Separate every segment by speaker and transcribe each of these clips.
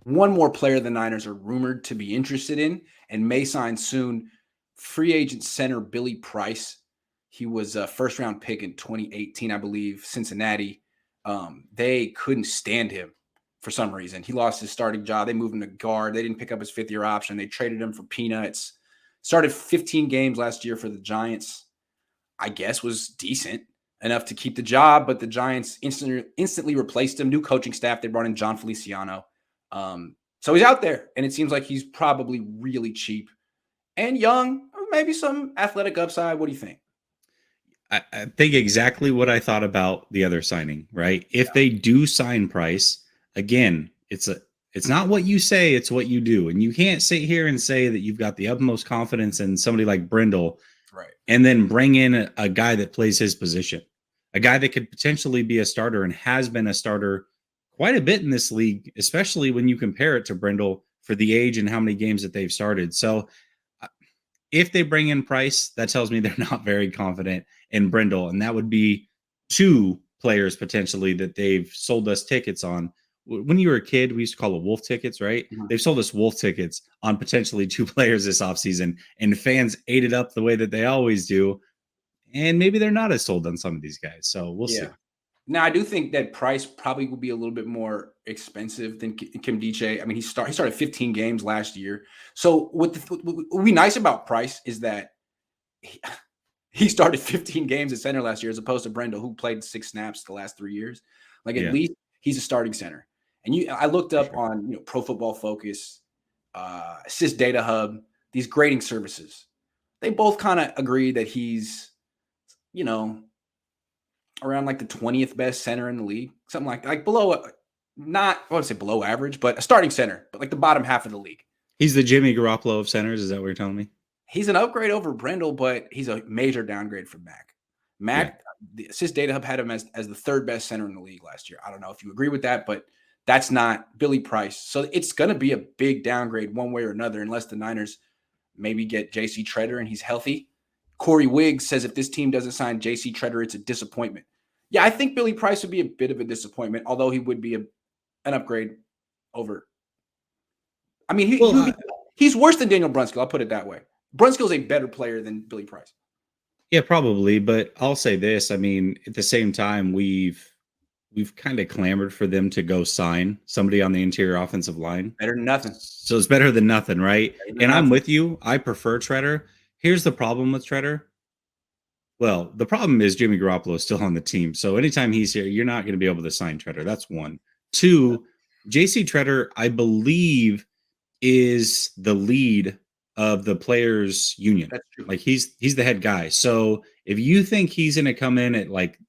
Speaker 1: one more player the Niners are rumored to be interested in and may sign soon. Free agent center Billy Price. He was a first-round pick in 2018, I believe, Cincinnati. They couldn't stand him for some reason. He lost his starting job. They moved him to guard. They didn't pick up his fifth-year option. They traded him for peanuts. Started 15 games last year for the Giants. I guess was decent enough to keep the job, but the Giants instantly replaced him. New coaching staff. They brought in John Feliciano. So he's out there, and it seems like he's probably really cheap and young, or maybe some athletic upside. What do you think?
Speaker 2: I think exactly what I thought about the other signing, right? If they do sign Price, again, it's not what you say, it's what you do. And you can't sit here and say that you've got the utmost confidence in somebody like Brindle,
Speaker 1: right,
Speaker 2: and then bring in a guy that plays his position, a guy that could potentially be a starter and has been a starter quite a bit in this league, especially when you compare it to Brindle for the age and how many games that they've started. So if they bring in Price, that tells me they're not very confident in Brindle, and that would be two players potentially that they've sold us tickets on. When you were a kid, we used to call it wolf tickets, right? Mm-hmm. They've sold us wolf tickets on potentially two players this offseason, and fans ate it up the way that they always do. And maybe they're not as sold on some of these guys. So we'll see.
Speaker 1: Now, I do think that Price probably will be a little bit more expensive than Kim Diche. I mean, he started 15 games last year. So what would be nice about Price is that he started 15 games at center last year, as opposed to Brindle, who played 6 snaps the last 3 years. Like, at least he's a starting center. And I looked up on Pro Football Focus, Assist Data Hub, these grading services. They both kind of agree that he's, around like the 20th best center in the league, something like below, not I would say below average, but a starting center, but like the bottom half of the league.
Speaker 2: He's the Jimmy Garoppolo of centers. Is that what you're telling me?
Speaker 1: He's an upgrade over Brindle, but he's a major downgrade from Mac. The Assist Data Hub had him as the third best center in the league last year. I don't know if you agree with that, but that's not Billy Price. So it's going to be a big downgrade one way or another, unless the Niners maybe get J.C. Treader and he's healthy. Corey Wiggs says if this team doesn't sign J.C. Treader, it's a disappointment. Yeah, I think Billy Price would be a bit of a disappointment, although he would be an upgrade over. I mean, he's worse than Daniel Brunskill. I'll put it that way. Brunskill's a better player than Billy Price.
Speaker 2: Yeah, probably. But I'll say this. I mean, at the same time, we've kind of clamored for them to go sign somebody on the interior offensive line.
Speaker 1: Better than nothing.
Speaker 2: So it's better than nothing, right? I'm with you. I prefer Treader. Here's the problem with Treader. Well, the problem is Jimmy Garoppolo is still on the team. So anytime he's here, you're not going to be able to sign Treader. That's one. Two, J.C. Treader, I believe, is the lead of the players' union.
Speaker 1: That's true.
Speaker 2: Like he's the head guy. So if you think he's going to come in at like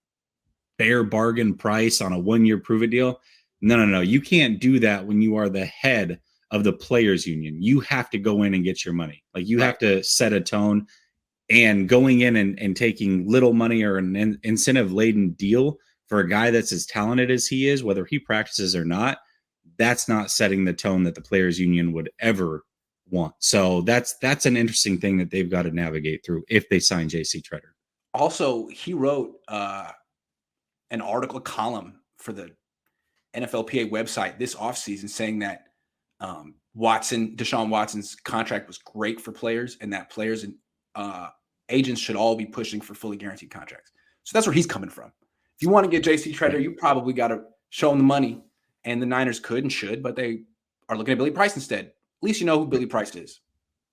Speaker 2: bare bargain price on a 1-year prove it deal, no. You can't do that when you are the head of the players' union. You have to go in and get your money. Like you have to set a tone. And going in and taking little money or an incentive-laden deal for a guy that's as talented as he is, whether he practices or not, that's not setting the tone that the players' union would ever want. So that's an interesting thing that they've got to navigate through if they sign J.C. Treader.
Speaker 1: Also, he wrote an article, column for the NFLPA website this offseason saying that Deshaun Watson's contract was great for players and that players and agents should all be pushing for fully guaranteed contracts. So that's where he's coming from. If you want to get J.C. Treader, you probably got to show him the money, and the Niners could and should, but they are looking at Billy Price instead. At least you know who Billy Price is.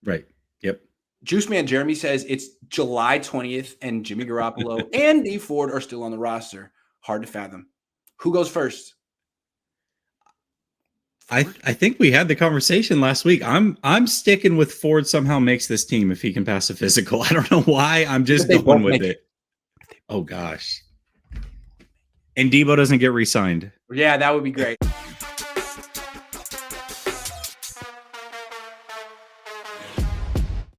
Speaker 2: Right. Yep.
Speaker 1: Juice Man Jeremy says it's July 20th, and Jimmy Garoppolo and Dee Ford are still on the roster. Hard to fathom. Who goes first?
Speaker 2: I think we had the conversation last week. I'm sticking with Ford somehow makes this team if he can pass a physical. I don't know why. I'm just going with it. Oh, gosh. And Debo doesn't get re-signed.
Speaker 1: Yeah, that would be great.